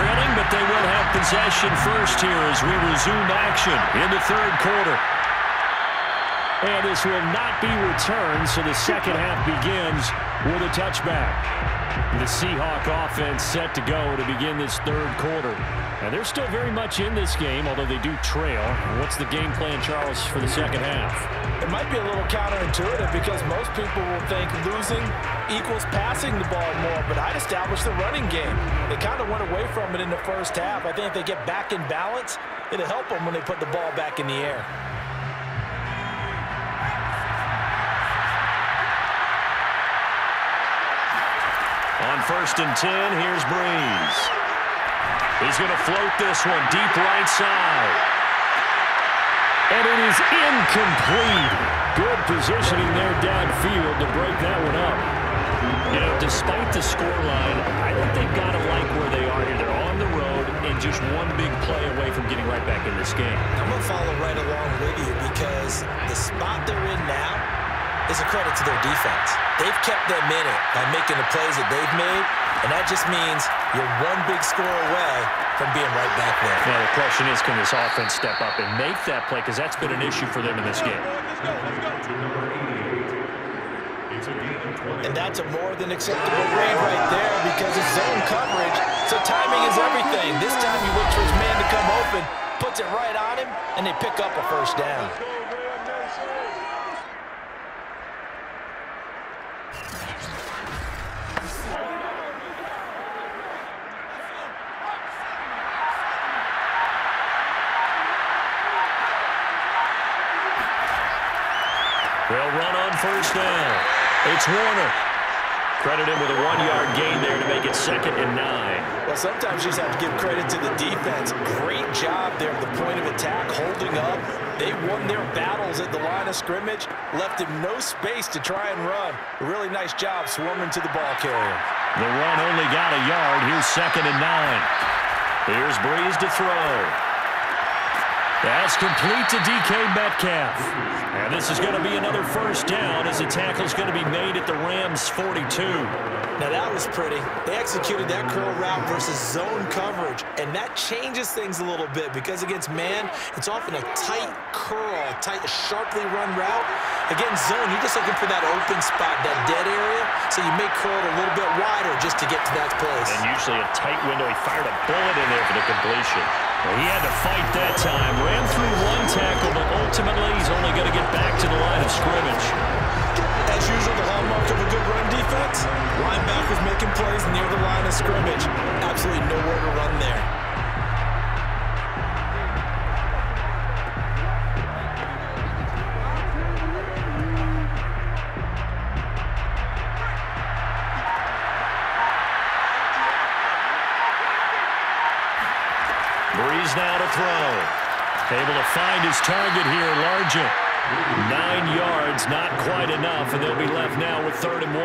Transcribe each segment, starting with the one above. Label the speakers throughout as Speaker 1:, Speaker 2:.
Speaker 1: trailing, but they will have possession first here as we resume action in the third quarter. And this will not be returned, so the second half begins with a touchback. The Seahawk offense set to go to begin this third quarter. And they're still very much in this game, although they do trail. What's the game plan, Charles, for the second half?
Speaker 2: It might be a little counterintuitive because most people will think losing equals passing the ball more, but I'd establish the running game. They kind of went away from it in the first half. I think if they get back in balance, it'll help them when they put the ball back in the air.
Speaker 1: On 1st and 10, here's Breeze. He's going to float this one deep right side. And it is incomplete. Good positioning there downfield to break that one up. You know, despite the scoreline, I think they've got to like where they are here. They're on the road and just one big play away from getting right back in this game.
Speaker 2: I'm going to follow right along with you because the spot they're in now is a credit to their defense. They've kept them in it by making the plays that they've made, and that just means you're one big score away from being right back there.
Speaker 1: Now, the question is, can this offense step up and make that play? Because that's been an issue for them in this game.
Speaker 2: And that's a more than acceptable read right there because it's zone coverage, so timing is everything. This time he looks for his man to come open, puts it right on him, and they pick up a first down.
Speaker 1: They'll run on first down. It's Warner. Credit him with a 1-yard gain there to make it 2nd and 9.
Speaker 2: Well, sometimes you just have to give credit to the defense. Great job there at the point of attack, holding up. They won their battles at the line of scrimmage, left him no space to try and run. A really nice job swarming to the ball carrier.
Speaker 1: The run only got a yard. Here's 2nd and 9. Here's Breeze to throw. That's complete to DK Metcalf. And this is going to be another first down as the tackle is going to be made at the Rams' 42.
Speaker 2: Now that was pretty. They executed that curl route versus zone coverage, and that changes things a little bit because against man, it's often a tight curl, sharply run route. Against zone, you're just looking for that open spot, that dead area, so you may curl it a little bit wider just to get to that place.
Speaker 1: And usually a tight window. He fired a bullet in there for the completion. Well, he had to fight that time. Ran through one tackle, but ultimately he's only going to get back to the line of scrimmage.
Speaker 2: As usual, the hallmark of a good run defense, linebackers making plays near the line of scrimmage. Absolutely nowhere to run there.
Speaker 1: Breeze now to throw. Able to find his target here, Largent. 9 yards, not quite enough, and they'll be left now with 3rd and 1.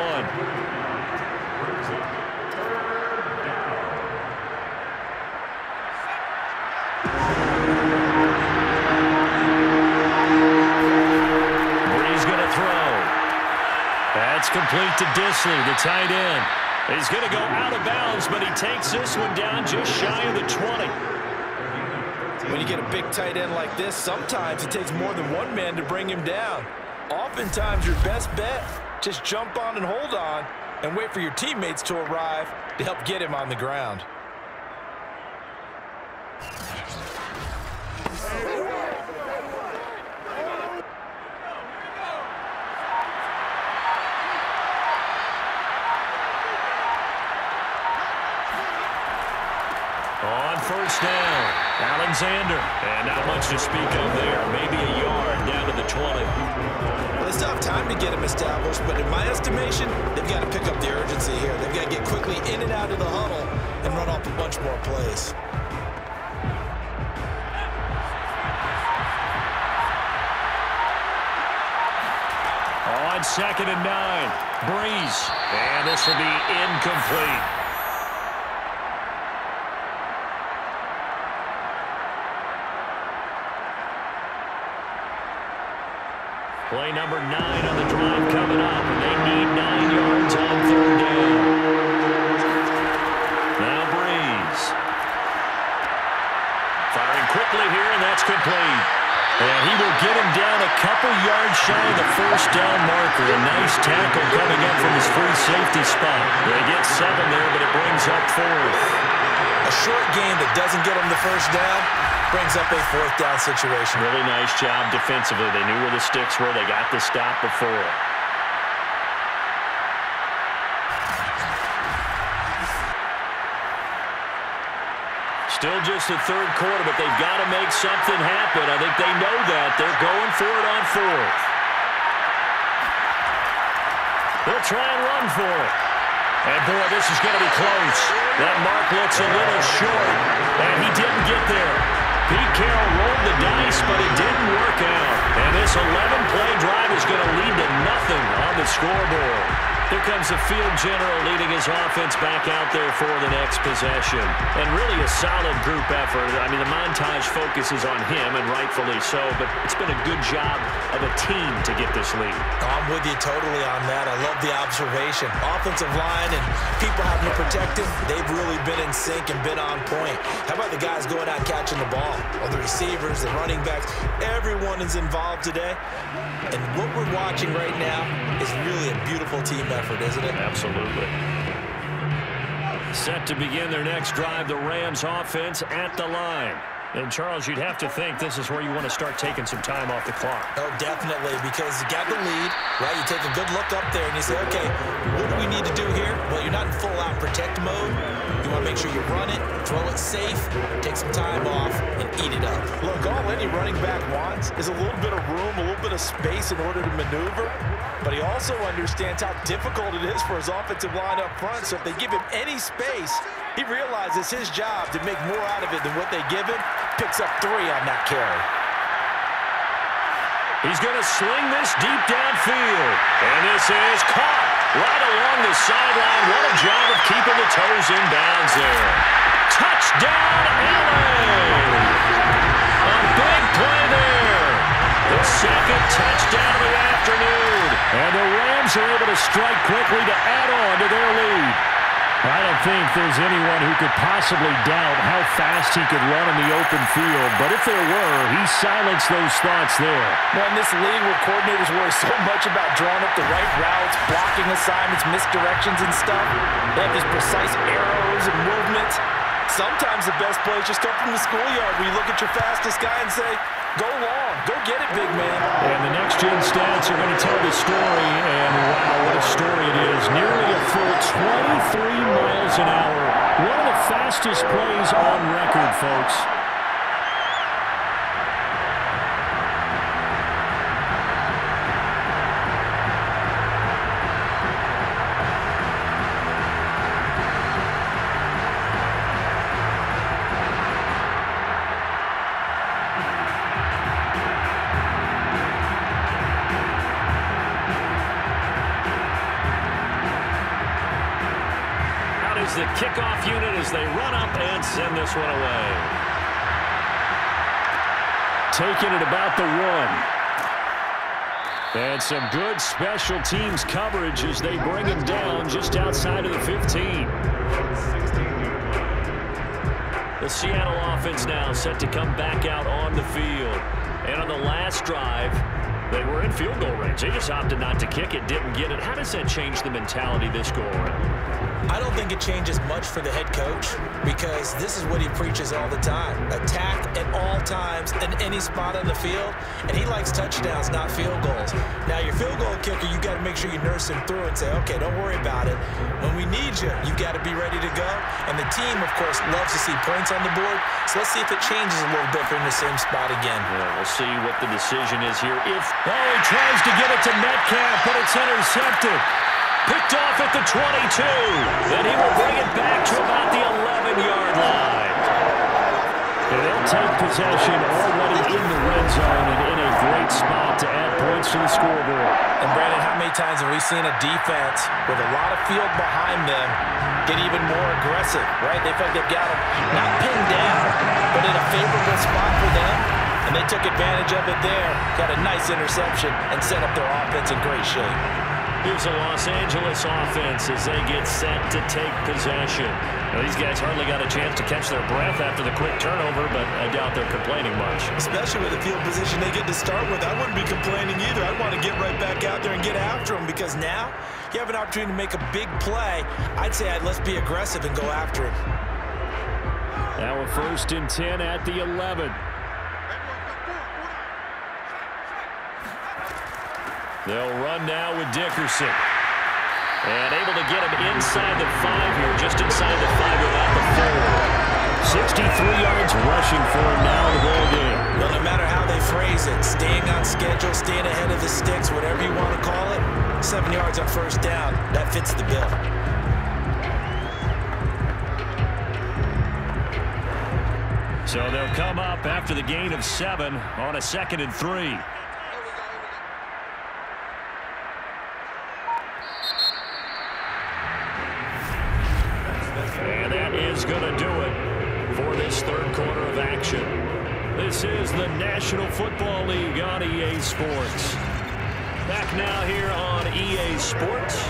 Speaker 1: Breeze going to throw. That's complete to Disley, the tight end. He's going to go out of bounds, but he takes this one down just shy of the 20.
Speaker 2: When you get a big tight end like this, sometimes it takes more than one man to bring him down. Oftentimes, your best bet, just jump on and hold on and wait for your teammates to arrive to help get him on the ground.
Speaker 1: On first down, Alexander. And not much to speak of there. Maybe a yard down to the 20.
Speaker 2: Well, they still have time to get him established, but in my estimation, they've got to pick up the urgency here. They've got to get quickly in and out of the huddle and run off a bunch more plays.
Speaker 1: On 2nd and 9, Breeze. And this will be incomplete. Play number 9 on the drive coming up, and they need 9 yards on 3rd down. Now Breeze. That's complete. And he will get him down a couple yards shy of the first down marker. A nice tackle coming up from his free safety spot. They get 7 there, but it brings up 4th.
Speaker 2: A short game that doesn't get him the first down brings up a 4th down situation.
Speaker 1: Really nice job defensively. They knew where the sticks were. They got the stop before. Still just the 3rd quarter, but they've got to make something happen. I think they know that. They're going for it on 4th. They'll try and run for it. And, boy, this is going to be close. That mark looks a little short, and he didn't get there. Pete Carroll rolled the dice, but it didn't work out. And this 11-play drive is going to lead to nothing on the scoreboard. Here comes the field general leading his offense back out there for the next possession. And really a solid group effort. I mean, the montage focuses on him, and rightfully so, but it's been a good job of a team to get this lead.
Speaker 2: I'm with you totally on that. I love the observation. Offensive line and people having to protect him, they've really been in sync and been on point. How about the guys going out catching the ball? Well, the receivers, the running backs, everyone is involved today. And what we're watching right now is really a beautiful team effort, isn't it?
Speaker 1: Absolutely. Set to begin their next drive, the Rams offense at the line. And, Charles, you'd have to think this is where you want to start taking some time off the clock.
Speaker 2: Oh, definitely, because you got the lead, right? You take a good look up there and you say, okay, what do we need to do here? Well, you're not in full-out protect mode. You want to make sure you run it, throw it safe, take some time off, and eat it up.
Speaker 3: Look, all any running back wants is a little bit of room, a little bit of space in order to maneuver, but he also understands how difficult it is for his offensive line up front, so if they give him any space, he realizes his job to make more out of it than what they give him. Picks up 3 on that carry.
Speaker 1: He's going to sling this deep downfield. And this is caught right along the sideline. What a job of keeping the toes in bounds there. Touchdown, Ellard! A big play there. The 2nd touchdown of the afternoon. And the Rams are able to strike quickly to add on to their lead. I don't think there's anyone who could possibly doubt how fast he could run in the open field. But if there were, he silenced those thoughts there.
Speaker 3: Well, in this league where coordinators worry so much about drawing up the right routes, blocking assignments, misdirections and stuff, they have these precise arrows and movements. Sometimes the best plays just come from the schoolyard where you look at your fastest guy and say, go long, go get it, big man.
Speaker 1: And the next-gen stats are going to tell the story, and wow, what a story it is. Nearly a full 23 miles an hour. One of the fastest plays on record, folks. The kickoff unit as they run up and send this one away. Taking it about the 1. And some good special teams coverage as they bring him down just outside of the 15. The Seattle offense now set to come back out on the field. And on the last drive, they were in field goal range. They just opted not to kick it, didn't get it. How does that change the mentality this go around?
Speaker 2: I don't think it changes much for the head coach because this is what he preaches all the time. Attack at all times in any spot on the field, and he likes touchdowns, not field goals. Now, your field goal kicker, you got to make sure you nurse him through and say, okay, don't worry about it. When we need you, you got to be ready to go. And the team, of course, loves to see points on the board, so let's see if it changes a little bit if we're in the same spot again.
Speaker 1: Yeah, we'll see what the decision is here. He tries to get it to Metcalf, but it's intercepted. Picked off at the 22, and he will bring it back to about the 11-yard line. And they'll take possession already in the red zone and in a great spot to add points to the scoreboard.
Speaker 3: And, Brandon, how many times have we seen a defense with a lot of field behind them get even more aggressive, right? They feel like they've got them not pinned down, but in a favorable spot for them. And they took advantage of it there, got a nice interception, and set up their offense in great shape.
Speaker 1: Here's the Los Angeles offense as they get set to take possession. These guys hardly got a chance to catch their breath after the quick turnover, but I doubt they're complaining much.
Speaker 2: Especially with the field position they get to start with. I wouldn't be complaining either. I'd want to get right back out there and get after them, because now you have an opportunity to make a big play. I'd say let's be aggressive and go after him.
Speaker 1: Now a 1st and 10 at the 11. They'll run now with Dickerson. And able to get him inside the 5 here, just inside the 5 without the 4. 63 yards rushing for him now in the ball game.
Speaker 2: Well, no matter how they phrase it, staying on schedule, staying ahead of the sticks, whatever you want to call it, 7 yards on 1st down, that fits the bill.
Speaker 1: So they'll come up after the gain of 7 on a 2nd and 3. And that is going to do it for this 3rd quarter of action. This is the National Football League on EA Sports. Back now here on EA Sports.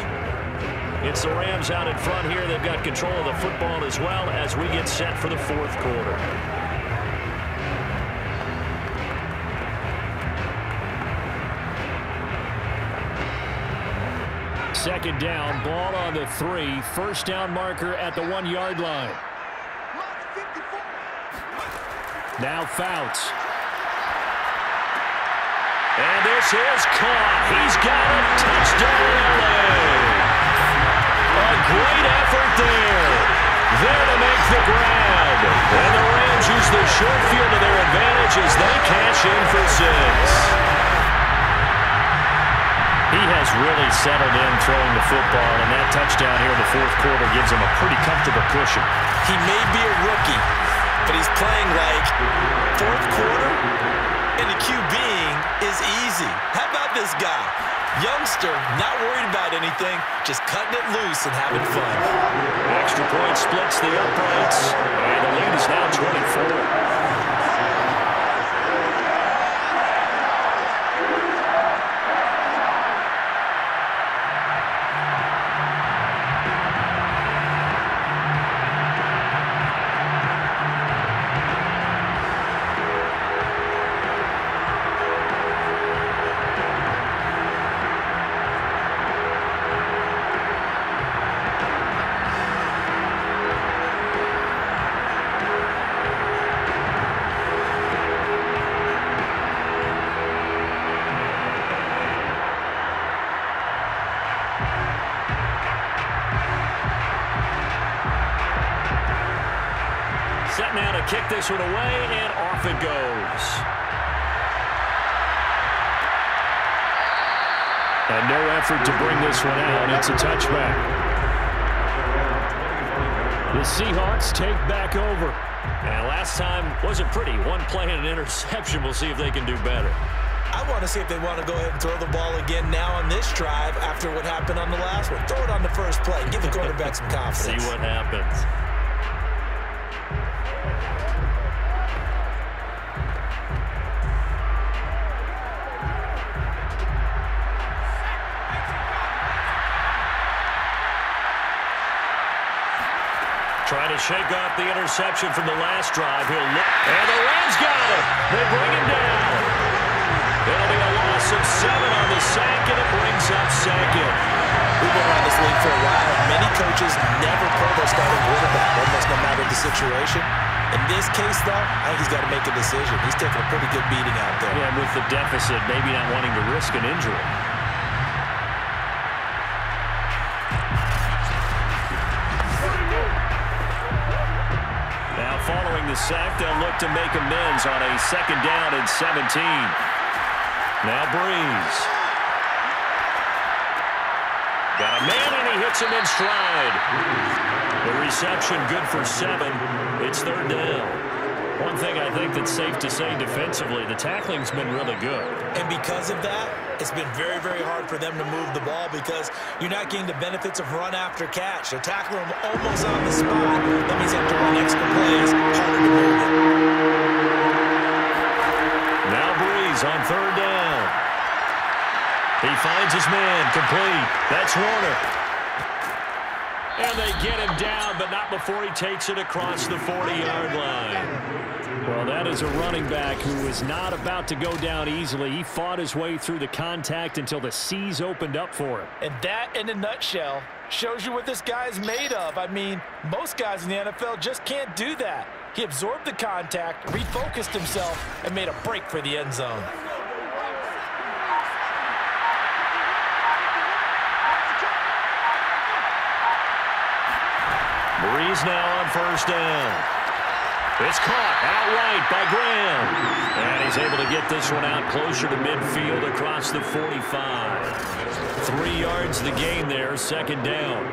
Speaker 1: It's the Rams out in front here. They've got control of the football as well as we get set for the 4th quarter. Second down, ball on the 3. 1st down marker at the 1-yard line. Now Fouts. And this is caught. He's got it. Touchdown, LA. A great effort there. There to make the grab. And the Rams use the short field to their advantage as they cash in for 6. He has really settled in throwing the football, and that touchdown here in the 4th quarter gives him a pretty comfortable cushion.
Speaker 2: He may be a rookie, but he's playing like 4th quarter, and the QBing is easy. How about this guy? Youngster, not worried about anything, just cutting it loose and having fun.
Speaker 1: Extra point splits the uprights, and the lead is now 24. Set now to kick this one away, and off it goes. And no effort to bring this one out. It's a touchback. The Seahawks take back over. And last time wasn't pretty. One play and an interception. We'll see if they can do better.
Speaker 2: I want to see if they want to go ahead and throw the ball again now on this drive after what happened on the last one. Throw it on the first play. Give the quarterback some confidence.
Speaker 1: See what happens. Trying to shake off the interception from the last drive. He'll look, and the Rams got him. They bring him down. It'll be a loss of 7 on the sack, and it brings up 2nd.
Speaker 2: We've been around this league for a while, and many coaches never pull their starting quarterback, almost no matter the situation. In this case, though, I think he's got to make a decision. He's taking a pretty good beating out there.
Speaker 1: Yeah, with the deficit, maybe not wanting to risk an injury. Following the sack, they'll look to make amends on a 2nd down and 17. Now Breeze. Got a man, and he hits him in stride. The reception good for 7. It's 3rd down. One thing I think that's safe to say defensively, the tackling's been really good.
Speaker 2: And because of that, it's been very, very hard for them to move the ball because you're not getting the benefits of run after catch. They're tackling them almost on the spot. That means they have to run extra plays, harder to move it.
Speaker 1: Now Breeze on 3rd down. He finds his man, complete. That's Warner. And they get him down, but not before he takes it across the 40-yard line. Well, that is a running back who is not about to go down easily. He fought his way through the contact until the seas opened up for him.
Speaker 3: And that, in a nutshell, shows you what this guy is made of. I mean, most guys in the NFL just can't do that. He absorbed the contact, refocused himself, and made a break for the end zone.
Speaker 1: Breeze now on first down. It's caught outright by Graham. And he's able to get this one out closer to midfield across the 45. 3 yards the gain there, second down.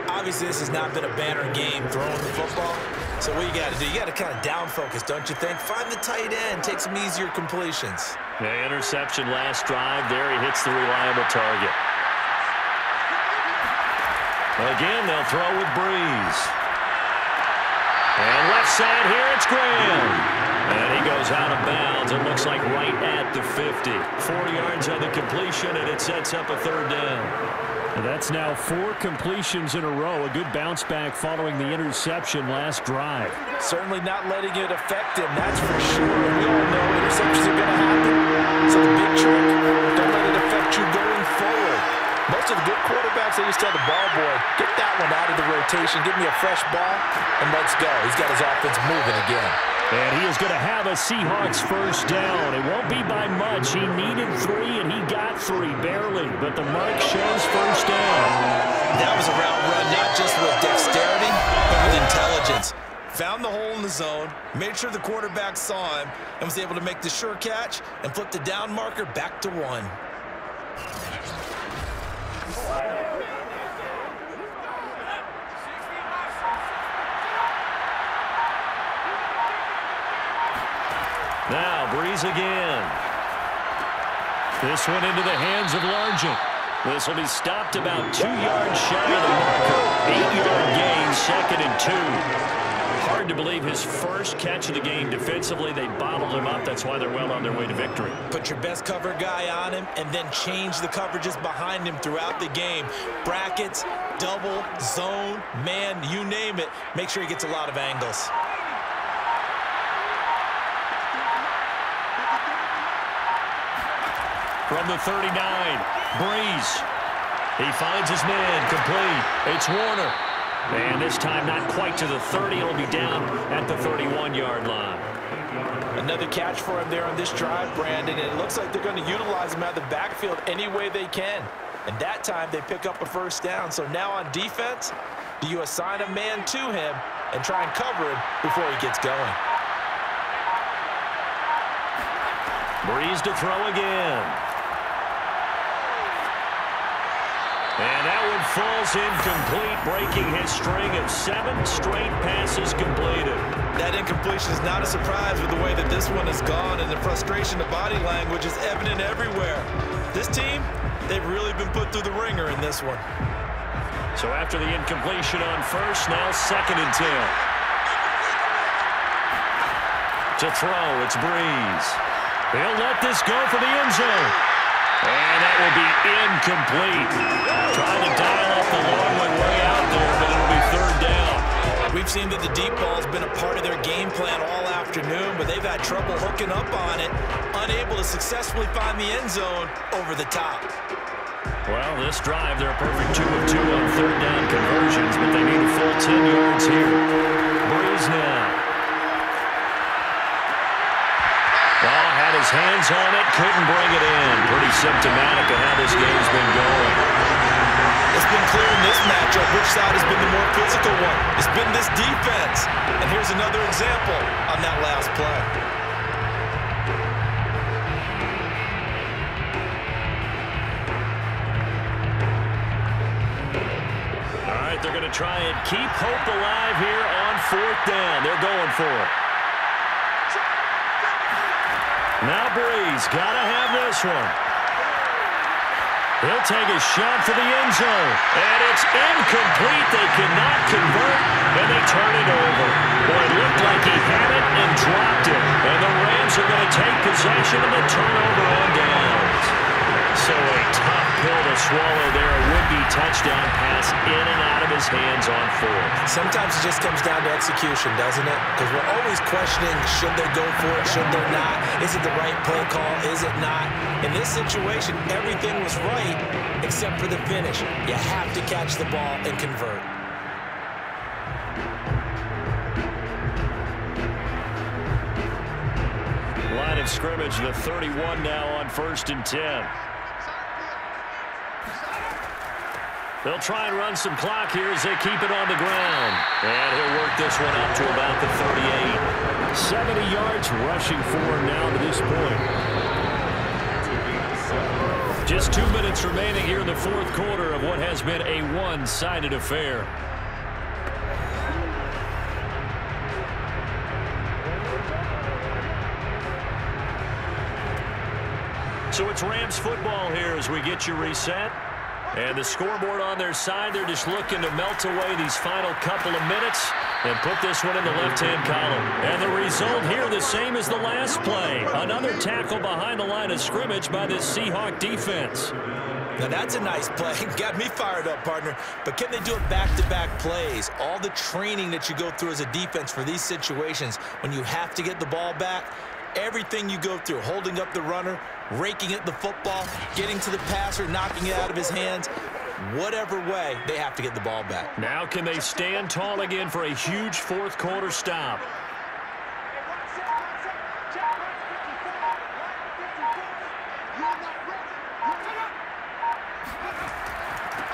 Speaker 2: Obviously, this has not been a banner game throwing the football. So what you got to do, you got to kind of down focus, don't you think? Find the tight end, take some easier completions.
Speaker 1: The interception last drive there. He hits the reliable target. Again, they'll throw with Breeze. And left side here, it's Graham. And he goes out of bounds. It looks like right at the 50. 4 yards on the completion, and it sets up a third down.
Speaker 4: And that's now 4 completions in a row. A good bounce back following the interception last drive.
Speaker 3: Certainly not letting it affect him, that's for sure. We all know interceptions are going to happen. So the big trick, don't let it affect you going forward. Most of the good quarterbacks, they just tell the ball boy, get that one out of the rotation, give me a fresh ball, and let's go. He's got his offense moving again.
Speaker 4: And he is going to have a Seahawks first down. It won't be by much. He needed 3, and he got 3, barely. But the mark shows first down.
Speaker 2: That was a route run, not just with dexterity, but with intelligence. Found the hole in the zone, made sure the quarterback saw him, and was able to make the sure catch and flip the down marker back to 1.
Speaker 1: Now, Breeze again. This one into the hands of Largent. This will be stopped about 2 yards shy of the marker. 8-yard gain, second and 2. Hard to believe his first catch of the game defensively. They bottled him up. That's why they're well on their way to victory.
Speaker 2: Put your best cover guy on him and then change the coverages behind him throughout the game. Brackets, double, zone, man, you name it. Make sure he gets a lot of angles.
Speaker 1: From the 39, Breeze. He finds his man, complete. It's Warner. And this time not quite to the 30. It'll be down at the 31-yard line.
Speaker 3: Another catch for him there on this drive, Brandon. And it looks like they're going to utilize him out of the backfield any way they can. And that time they pick up a first down. So now on defense, do you assign a man to him and try and cover him before he gets going?
Speaker 1: Breeze to throw again. And that one falls incomplete, breaking his string of 7 straight passes completed.
Speaker 2: That incompletion is not a surprise with the way that this one has gone, and the frustration of body language is evident everywhere. This team, they've really been put through the ringer in this one.
Speaker 1: So after the incompletion on first, now second and 10. To throw, it's Breeze. He'll let this go for the end zone. And that will be incomplete. Trying to dial up the long one way out there, but it'll be third down.
Speaker 2: We've seen that the deep ball has been a part of their game plan all afternoon, but they've had trouble hooking up on it, unable to successfully find the end zone over the top.
Speaker 1: Well, this drive, they're a perfect 2 of 2 on third down conversions, but they need a full 10 yards here. Breeze now. Had his hands on it, couldn't bring it in. Pretty symptomatic of how this game's been going.
Speaker 2: It's been clear in this matchup which side has been the more physical one. It's been this defense. And here's another example on that last play.
Speaker 1: All right, they're going to try and keep hope alive here on fourth down. They're going for it. Now Breeze, gotta have this one. He'll take a shot for the end zone. And it's incomplete. They cannot convert, and they turn it over. Boy, it looked like he had it and dropped it. And the Rams are going to take possession of the turnover on downs. So a tough
Speaker 4: pill to swallow there. A would-be touchdown pass in and out of his hands on fourth.
Speaker 2: Sometimes it just comes down to execution, doesn't it? Because we're always questioning, should they go for it, should they not? Is it the right play call, is it not? In this situation, everything was right except for the finish. You have to catch the ball and convert.
Speaker 4: Line of scrimmage, the 31 now on 1st and 10. They'll try and run some clock here as they keep it on the ground. And he'll work this one up to about the 38. 70 yards rushing for him now to this point. Just 2 minutes remaining here in the fourth quarter of what has been a one-sided affair. So it's Rams football here as we get you reset. And the scoreboard on their side, they're just looking to melt away these final couple of minutes and put this one in the left-hand column. And the result here the same as the last play. Another tackle behind the line of scrimmage by this Seahawk defense.
Speaker 2: Now that's a nice play. Got me fired up, partner. But can they do it back-to-back plays? All the training that you go through as a defense for these situations, when you have to get the ball back, everything you go through, holding up the runner, raking at the football, getting to the passer, knocking it out of his hands, whatever way, they have to get the ball back.
Speaker 4: Now can they stand tall again for a huge fourth quarter stop?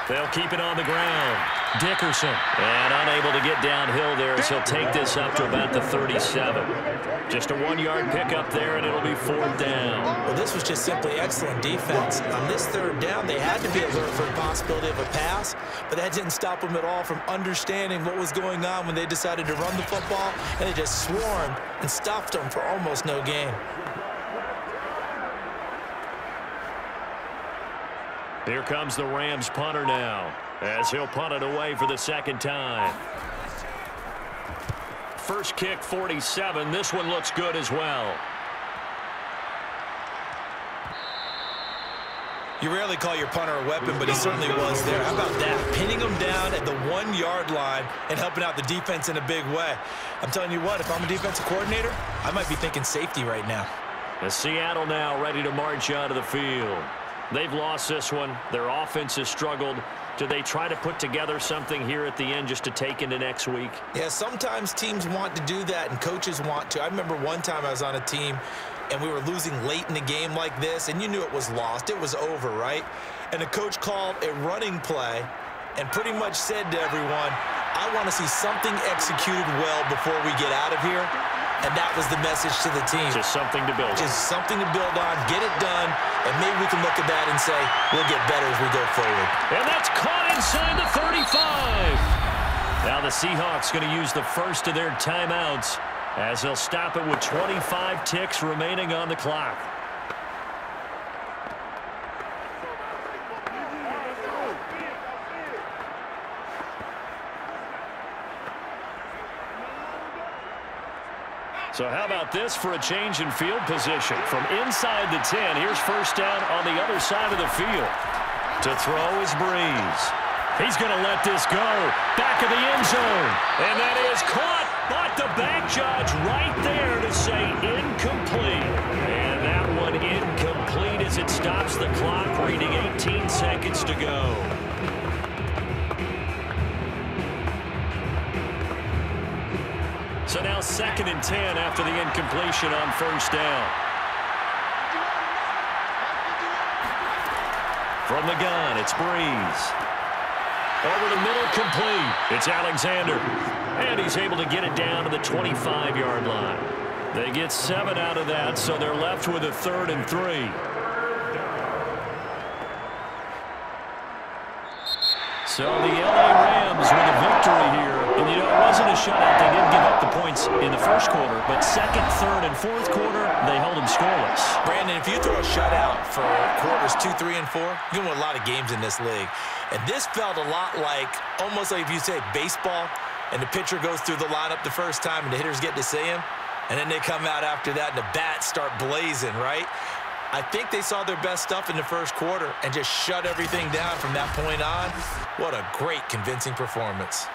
Speaker 4: They'll keep it on the ground. Dickerson, and unable to get downhill there as he'll take this up to about the 37. Just a 1-yard pickup there, and it'll be 4th down.
Speaker 2: Well, this was just simply excellent defense. On this 3rd down, they had to be alert for the possibility of a pass, but that didn't stop them at all from understanding what was going on when they decided to run the football, and they just swarmed and stopped them for almost no gain.
Speaker 4: Here comes the Rams punter now, as he'll punt it away for the 2nd time. First kick, 47. This one looks good as well.
Speaker 2: You rarely call your punter a weapon, but he certainly was there. How about that? Pinning him down at the 1-yard line and helping out the defense in a big way. I'm telling you what, if I'm a defensive coordinator, I might be thinking safety right now.
Speaker 4: And Seattle now ready to march out of the field. They've lost this one. Their offense has struggled. Do they try to put together something here at the end just to take into next week?
Speaker 2: Yeah, sometimes teams want to do that and coaches want to. I remember one time I was on a team and we were losing late in a game like this, and you knew it was lost. It was over, right? And the coach called a running play and pretty much said to everyone, I want to see something executed well before we get out of here. And that was the message to the team.
Speaker 4: Just something to build on.
Speaker 2: Just something to build on, get it done, and maybe we can look at that and say, we'll get better as we go forward.
Speaker 4: And that's caught inside the 35. Now the Seahawks going to use the first of their timeouts as they'll stop it with 25 ticks remaining on the clock. So how about this for a change in field position? From inside the 10, here's first down on the other side of the field. To throw is Breeze. He's going to let this go. Back of the end zone. And that is caught. But the back judge right there to say incomplete. And that one incomplete as it stops the clock, reading 18 seconds to go. So now 2nd and 10 after the incompletion on first down. From the gun, it's Breeze. Over the middle, complete. It's Alexander. And he's able to get it down to the 25-yard line. They get 7 out of that, so they're left with a 3rd and 3. So the LA Rams with a victory here. And, you know, it wasn't a shutout. They didn't give up the points in the first quarter. But 2nd, 3rd, and 4th quarter, they held them scoreless.
Speaker 2: Brandon, if you throw a shutout for quarters 2, 3, and 4, you're going to win a lot of games in this league. And this felt a lot like, almost like if you say baseball, and the pitcher goes through the lineup the first time, and the hitters get to see him. And then they come out after that, and the bats start blazing, right? I think they saw their best stuff in the first quarter and just shut everything down from that point on. What a great, convincing performance.